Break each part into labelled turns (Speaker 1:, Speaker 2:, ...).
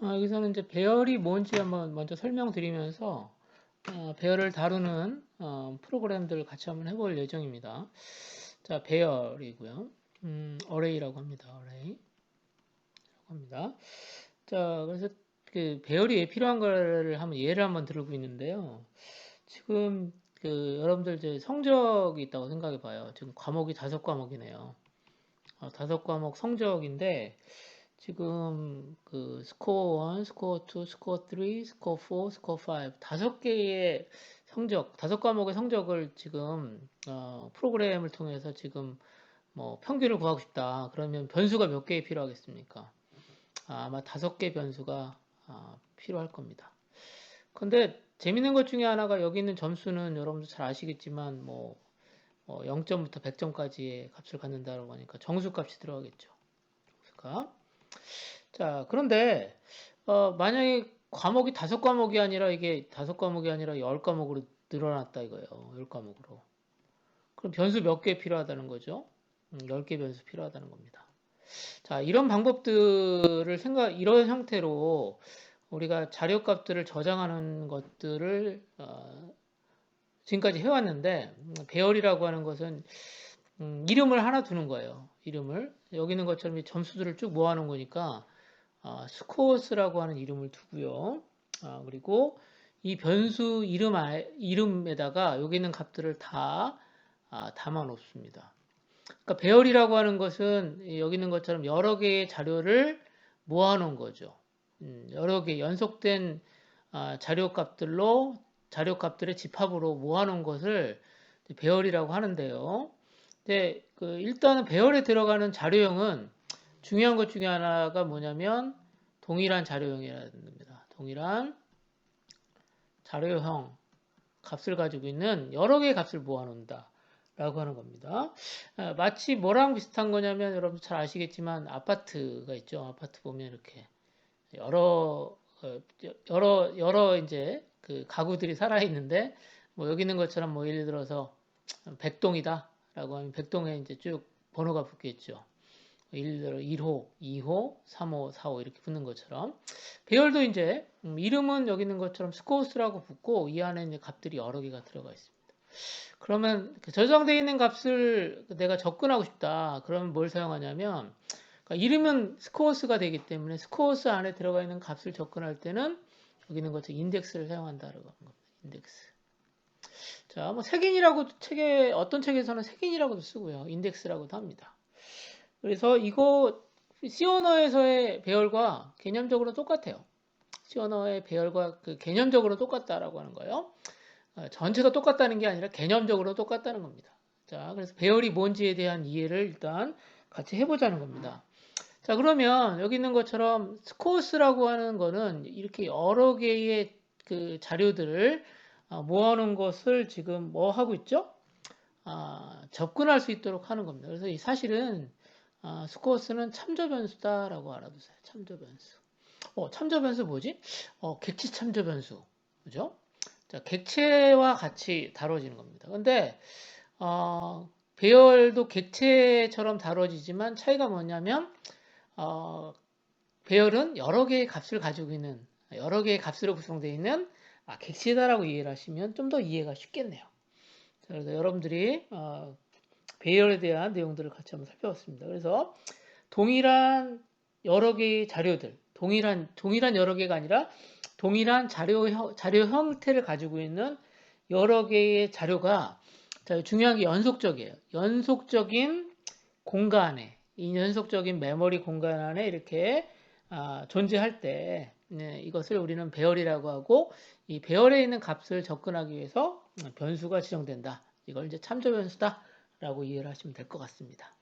Speaker 1: 여기서는 이제 배열이 뭔지 한번 먼저 설명드리면서 배열을 다루는 프로그램들을 같이 한번 해볼 예정입니다. 자, 배열이고요. 어레이라고 합니다. 어레이라고 합니다. 자, 그래서 그 배열이 왜 필요한 거를 한번 예를 한번 들고 있는데요. 지금 그 여러분들 이제 성적이 있다고 생각해 봐요. 지금 과목이 5과목이네요. 5과목 성적인데 지금 그 스코어 1, 스코어 2, 스코어 3, 스코어 4, 스코어 5 다섯 개의 성적, 5과목의 성적을 지금 프로그램을 통해서 지금 뭐 평균을 구하고 싶다. 그러면 변수가 몇 개 필요하겠습니까? 아마 5개 변수가 필요할 겁니다. 근데 재밌는 것 중에 하나가 여기 있는 점수는 여러분도 잘 아시겠지만 뭐 0점부터 100점까지의 값을 갖는다고 하니까 정수값이 들어가겠죠. 정수값. 자, 그런데 만약에 과목이 5과목이 아니라 이게 5과목이 아니라 10과목으로 늘어났다 이거예요. 10과목으로. 그럼 변수 몇 개 필요하다는 거죠? 10개 변수 필요하다는 겁니다. 자, 이런 방법들을 이런 형태로 우리가 자료값들을 저장하는 것들을 지금까지 해왔는데 배열이라고 하는 것은 이름을 하나 두는 거예요. 이름을 여기 있는 것처럼 이 점수들을 쭉 모아놓은 거니까 스코어스라고 하는 이름을 두고요. 그리고 이 변수 이름에다가 여기 있는 값들을 다 담아 놓습니다. 그러니까 배열이라고 하는 것은 여기 있는 것처럼 여러 개의 자료를 모아 놓은 거죠. 여러 개 연속된 자료값들의 집합으로 모아 놓은 것을 배열이라고 하는데요. 근데 일단은 배열에 들어가는 자료형은 중요한 것 중에 하나가 뭐냐면 동일한 자료형이라는 겁니다. 동일한 자료형 값을 가지고 있는 여러 개의 값을 모아놓는다 라고 하는 겁니다. 마치 뭐랑 비슷한 거냐면 여러분 잘 아시겠지만 아파트가 있죠. 아파트 보면 이렇게 여러 이제 그 가구들이 살아 있는데 뭐 여기 있는 것처럼 뭐 예를 들어서 100동이다 라고 하면 100동에 이제 쭉 번호가 붙겠죠. 예를 들어 1호, 2호, 3호, 4호 이렇게 붙는 것처럼 배열도 이제 이름은 여기 있는 것처럼 스코어스라고 붙고 이 안에 이제 값들이 여러 개가 들어가 있습니다. 그러면 저장되어 있는 값을 내가 접근하고 싶다. 그러면 뭘 사용하냐면 그러니까 이름은 스코어스가 되기 때문에 스코어스 안에 들어가 있는 값을 접근할 때는 여기 있는 것처럼 인덱스를 사용한다라고 하는 겁니다. 인덱스. 자, 뭐 색인이라고 어떤 책에서는 색인이라고도 쓰고요. 인덱스라고도 합니다. 그래서 이거 C 언어에서의 배열과 개념적으로 똑같아요. C 언어의 배열과 그 개념적으로 똑같다라고 하는 거예요. 전체가 똑같다는 게 아니라 개념적으로 똑같다는 겁니다. 자, 그래서 배열이 뭔지에 대한 이해를 일단 같이 해보자는 겁니다. 자, 그러면 여기 있는 것처럼 스코어스라고 하는 거는 이렇게 여러 개의 그 자료들을 모아놓은 것을 지금 뭐 하고 있죠? 접근할 수 있도록 하는 겁니다. 그래서 사실은 스코어스는 참조 변수다라고 알아두세요. 참조 변수. 참조 변수 뭐지? 객체 참조 변수. 그죠? 자, 객체와 같이 다뤄지는 겁니다. 근데 배열도 객체처럼 다뤄지지만 차이가 뭐냐면 배열은 여러 개의 값을 가지고 있는 여러 개의 값으로 구성되어 있는 객체다라고 이해를 하시면 좀 더 이해가 쉽겠네요. 그래서 여러분들이 배열에 대한 내용들을 같이 한번 살펴봤습니다. 그래서 동일한 여러 개의 자료들, 동일한 여러 개가 아니라 동일한 자료 형태를 가지고 있는 여러 개의 자료가 중요한 게 연속적이에요. 연속적인 공간에, 이 연속적인 메모리 공간 안에 이렇게 존재할 때 이것을 우리는 배열이라고 하고 이 배열에 있는 값을 접근하기 위해서 변수가 지정된다. 이걸 이제 참조 변수다라고 이해를 하시면 될 것 같습니다.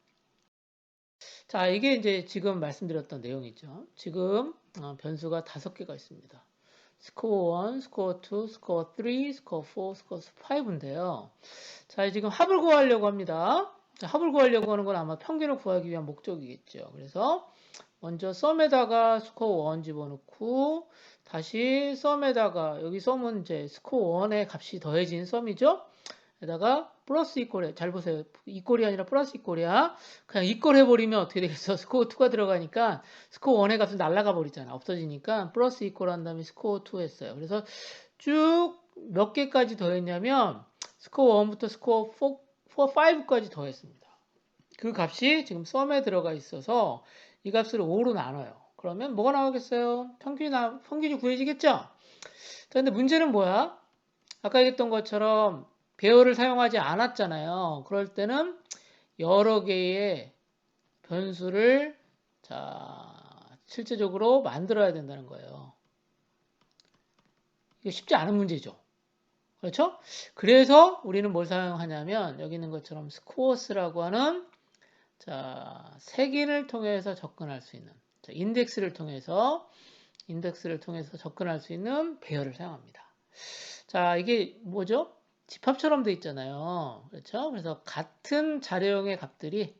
Speaker 1: 자, 이게 이제 지금 말씀드렸던 내용이죠. 지금 변수가 5개가 있습니다. 스코어 1, 스코어 2, 스코어 3, 스코어 4, 스코어 5인데요. 자, 지금 합을 구하려고 합니다. 자, 합을 구하려고 하는 건 아마 평균을 구하기 위한 목적이겠죠. 그래서 먼저 썸에다가 스코어 1 집어넣고 다시 썸에다가 여기 썸은 이제 스코어 1의 값이 더해진 썸이죠. 에다가 플러스 이퀄에 잘 보세요. 이퀄이 아니라 플러스 이퀄이야. 그냥 이퀄 해버리면 어떻게 되겠어? 스코어 2가 들어가니까 스코어 1의 값은 날아가 버리잖아. 없어지니까 플러스 이퀄 한 다음에 스코어 2 했어요. 그래서 쭉 몇 개까지 더했냐면 스코어 1부터 스코어 5까지 더했습니다. 그 값이 지금 썸에 들어가 있어서 이 값을 5로 나눠요. 그러면 뭐가 나오겠어요? 평균이 구해지겠죠? 자, 근데 문제는 뭐야? 아까 얘기했던 것처럼 배열을 사용하지 않았잖아요. 그럴 때는 여러 개의 변수를 실제적으로 만들어야 된다는 거예요. 이거 쉽지 않은 문제죠. 그렇죠? 그래서 우리는 뭘 사용하냐면 여기 있는 것처럼 스코어스라고 하는 색인을 통해서 접근할 수 있는 인덱스를 통해서 접근할 수 있는 배열을 사용합니다. 자, 이게 뭐죠? 집합처럼 돼 있잖아요. 그렇죠? 그래서 같은 자료형의 값들이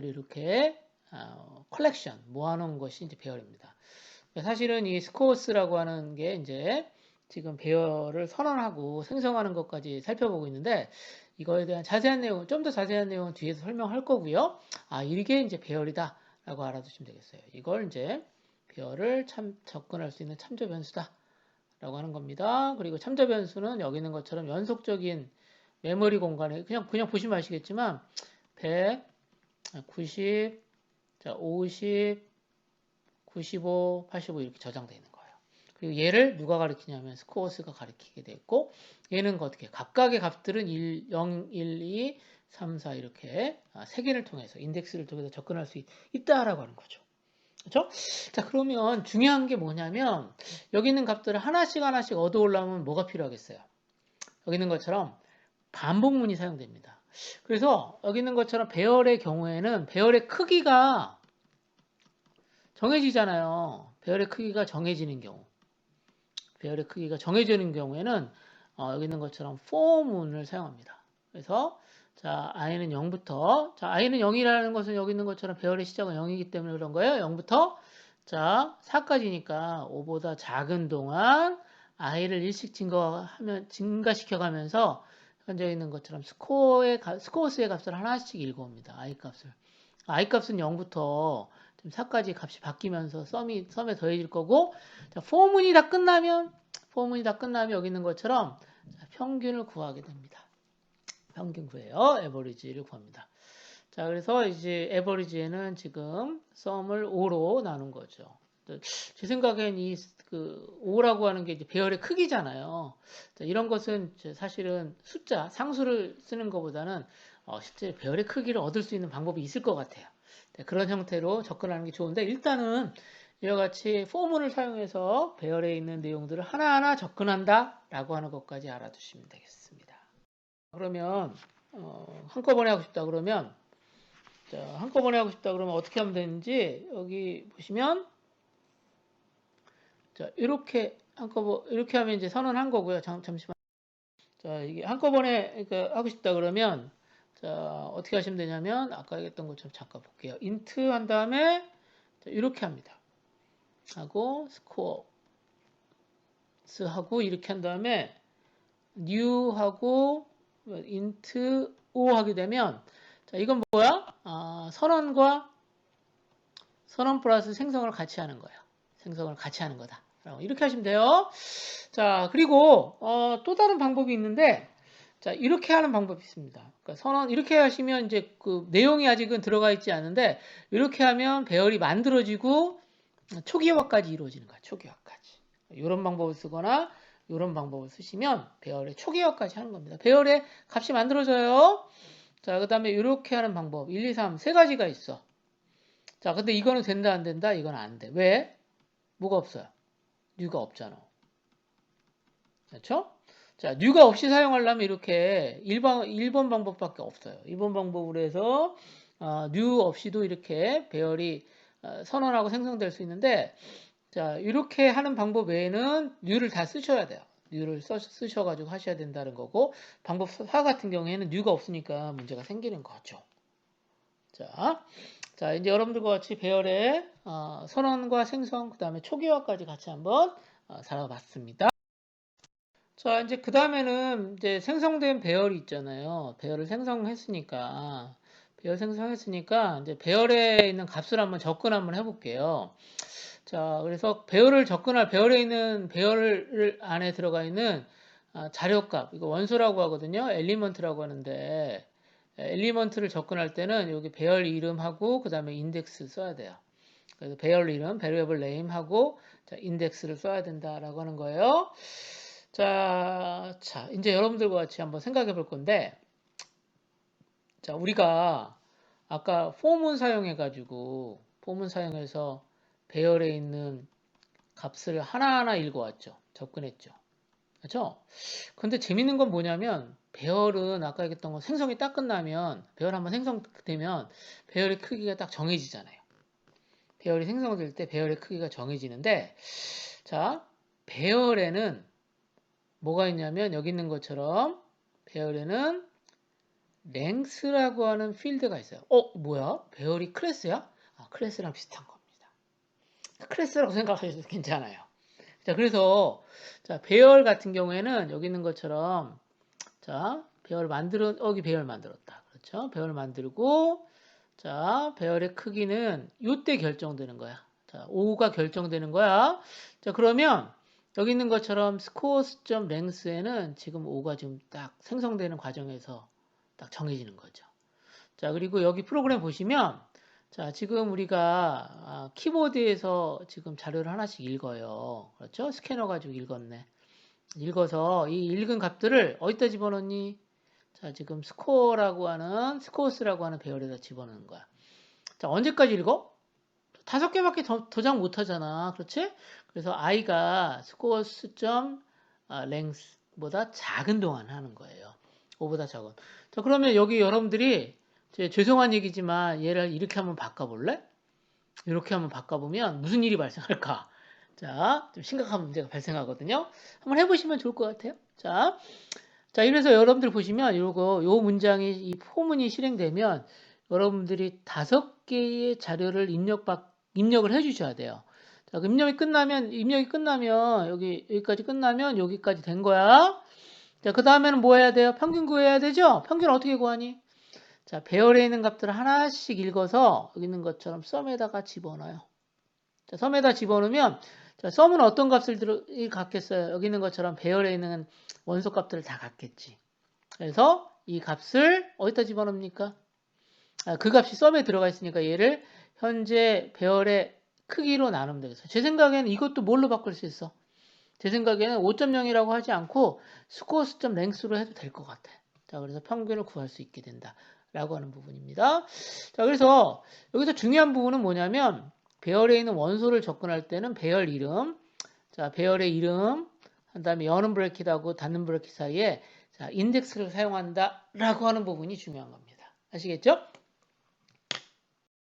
Speaker 1: 이렇게 컬렉션 모아놓은 것이 이제 배열입니다. 사실은 이 스코어스라고 하는 게 이제 지금 배열을 선언하고 생성하는 것까지 살펴보고 있는데 이거에 대한 자세한 내용, 좀 더 자세한 내용은 뒤에서 설명할 거고요. 이게 이제 배열이다라고 알아두시면 되겠어요. 이걸 이제 배열을 접근할 수 있는 참조 변수다. 라고 하는 겁니다. 그리고 참조 변수는 여기 있는 것처럼 연속적인 메모리 공간에 그냥 보시면 아시겠지만 100, 90, 50, 95, 85 이렇게 저장되어 있는 거예요. 그리고 얘를 누가 가리키냐면 스코어스가 가리키게 되어 있고 얘는 어떻게 각각의 값들은 1, 0, 1, 2, 3, 4 이렇게 세 개를 통해서 인덱스를 통해서 접근할 수 있다라고 하는 거죠. 그렇죠? 자, 그러면 중요한 게 뭐냐면 여기 있는 값들을 하나씩 얻어 올라오면 뭐가 필요하겠어요? 여기 있는 것처럼 반복문이 사용됩니다. 그래서 여기 있는 것처럼 배열의 경우에는 배열의 크기가 정해지잖아요. 배열의 크기가 정해지는 경우에는 여기 있는 것처럼 for문을 사용합니다. 그래서 i는 0부터 i는 0이라는 것은 여기 있는 것처럼 배열의 시작은 0이기 때문에 그런 거예요. 0부터 4까지니까 5보다 작은 동안 i를 1씩 증가시켜 가면서 현재 있는 것처럼 스코어스의 값을 하나씩 읽어옵니다. i 값은 0부터 4까지 값이 바뀌면서 썸에 더해질 거고 포문이 다 끝나면 여기 있는 것처럼 평균을 구하게 됩니다. 평균 구해요. 에버리지를 구합니다. 자, 그래서 이제 에버리지에는 지금 썸을 5로 나눈 거죠. 제 생각엔 이 5라고 하는 게 이제 배열의 크기잖아요. 자, 이런 것은 사실은 상수를 쓰는 것보다는 실제 배열의 크기를 얻을 수 있는 방법이 있을 것 같아요. 그런 형태로 접근하는 게 좋은데 일단은 이와 같이 포문을 사용해서 배열에 있는 내용들을 하나하나 접근한다 라고 하는 것까지 알아두시면 되겠습니다. 그러면 한꺼번에 하고 싶다 그러면 어떻게 하면 되는지 여기 보시면 이렇게 하면 이제 선언한 거고요. 잠시만. 이게 한꺼번에 하고 싶다 그러면 어떻게 하시면 되냐면 아까 얘기했던 것처럼 잠깐 볼게요. int 한 다음에 이렇게 합니다. 하고 스코어 하고 이렇게 한 다음에 new 하고 int 5 하게 되면 이건 뭐야? 선언 플러스 생성을 같이 하는 거예요. 생성을 같이 하는 거다. 이렇게 하시면 돼요. 자, 그리고 또 다른 방법이 있는데 이렇게 하는 방법이 있습니다. 그러니까 이렇게 하시면 이제 그 내용이 아직은 들어가 있지 않은데 이렇게 하면 배열이 만들어지고 초기화까지 이루어지는 거야. 초기화까지. 이런 방법을 쓰거나 이런 방법을 쓰시면 배열의 초기화까지 하는 겁니다. 배열의 값이 만들어져요. 자, 그 다음에 이렇게 하는 방법 1, 2, 3 세 가지가 있어. 자, 근데 이거는 된다 안 된다? 이건 안 돼. 왜? 뭐가 없어요? 뉴가 없잖아. 그렇죠? 자, 뉴가 없이 사용하려면 이렇게 1번 방법밖에 없어요. 2번 방법으로 해서 뉴 없이도 이렇게 배열이 선언하고 생성될 수 있는데 자, 이렇게 하는 방법 외에는 뉴를 다 쓰셔야 돼요. 뉴를 쓰셔가지고 하셔야 된다는 거고 방법 4 같은 경우에는 뉴가 없으니까 문제가 생기는 거죠. 자, 이제 여러분들과 같이 배열의 선언과 생성, 그 다음에 초기화까지 같이 한번 살아봤습니다. 자, 이제 그 다음에는 이제 생성된 배열이 있잖아요. 배열을 생성했으니까, 이제 배열에 있는 값을 한번 접근 한번 해볼게요. 자, 그래서 배열에 있는 배열 안에 들어가 있는 자료값, 이거 원소라고 하거든요. 엘리먼트라고 하는데, 엘리먼트를 접근할 때는 여기 배열 이름하고 그 다음에 인덱스 써야 돼요. 그래서 배열 이름, variable name 하고 인덱스를 써야 된다라고 하는 거예요. 자, 이제 여러분들과 같이 한번 생각해 볼 건데, 자, 우리가 아까 폼은 사용해서 배열에 있는 값을 하나하나 읽어왔죠. 접근했죠. 그렇죠? 근데 재밌는 건 뭐냐면, 배열은 아까 얘기했던 거 생성이 딱 끝나면, 배열 한번 생성되면, 배열의 크기가 딱 정해지잖아요. 배열이 생성될 때 배열의 크기가 정해지는데, 자, 배열에는 뭐가 있냐면 여기 있는 것처럼 배열에는 length라고 하는 필드가 있어요. 뭐야? 배열이 클래스야? 클래스랑 비슷한 겁니다. 클래스라고 생각하셔도 괜찮아요. 자, 그래서 자, 배열 같은 경우에는 여기 있는 것처럼 자, 여기 배열 만들었다. 그렇죠? 배열 만들고 자, 배열의 크기는 이때 결정되는 거야. 자, 5가 결정되는 거야. 자, 그러면 여기 있는 것처럼 scores.length에는 지금 5가 지금 딱 생성되는 과정에서 딱 정해지는 거죠. 자, 그리고 여기 프로그램 보시면 자, 지금 우리가 키보드에서 지금 자료를 하나씩 읽어요. 그렇죠? 스캐너 가지고 읽었네. 읽어서 이 읽은 값들을 어디다 집어넣니? 자, 지금 스코어스라고 하는 배열에다 집어넣는 거야. 자, 언제까지 읽어? 5개밖에 도장 못 하잖아. 그렇지? 그래서 i가 scores.length보다 작은 동안 하는 거예요. 5보다 작은. 자, 그러면 여기 여러분들이 죄송한 얘기지만 얘를 이렇게 한번 바꿔볼래? 이렇게 한번 바꿔보면 무슨 일이 발생할까? 자, 좀 심각한 문제가 발생하거든요. 한번 해보시면 좋을 것 같아요. 자, 이래서 여러분들 보시면 요 문장이 이 포문이 실행되면 여러분들이 5개의 자료를 입력을 해주셔야 돼요. 자, 입력이 끝나면 여기까지 끝나면 여기까지 된 거야. 자, 그 다음에는 뭐 해야 돼요? 평균 구해야 되죠? 평균 어떻게 구하니? 자, 배열에 있는 값들을 하나씩 읽어서 여기 있는 것처럼 썸에다가 집어넣어요. 자, 썸에다 집어넣으면 자, 썸은 어떤 값을 갖겠어요? 여기 있는 것처럼 배열에 있는 원소 값들을 다 갖겠지. 그래서 이 값을 어디다 집어넣습니까? 그 값이 썸에 들어가 있으니까 얘를 현재 배열의 크기로 나누면 되겠어요. 제 생각에는 이것도 뭘로 바꿀 수 있어? 제 생각에는 5.0이라고 하지 않고 scores.length로 해도 될 것 같아. 자, 그래서 평균을 구할 수 있게 된다. 라고 하는 부분입니다. 자, 그래서 여기서 중요한 부분은 뭐냐면 배열에 있는 원소를 접근할 때는 배열 이름, 자, 배열의 이름, 한 다음에 여는 브래킷하고 닫는 브래킷 사이에 자, 인덱스를 사용한다 라고 하는 부분이 중요한 겁니다. 아시겠죠?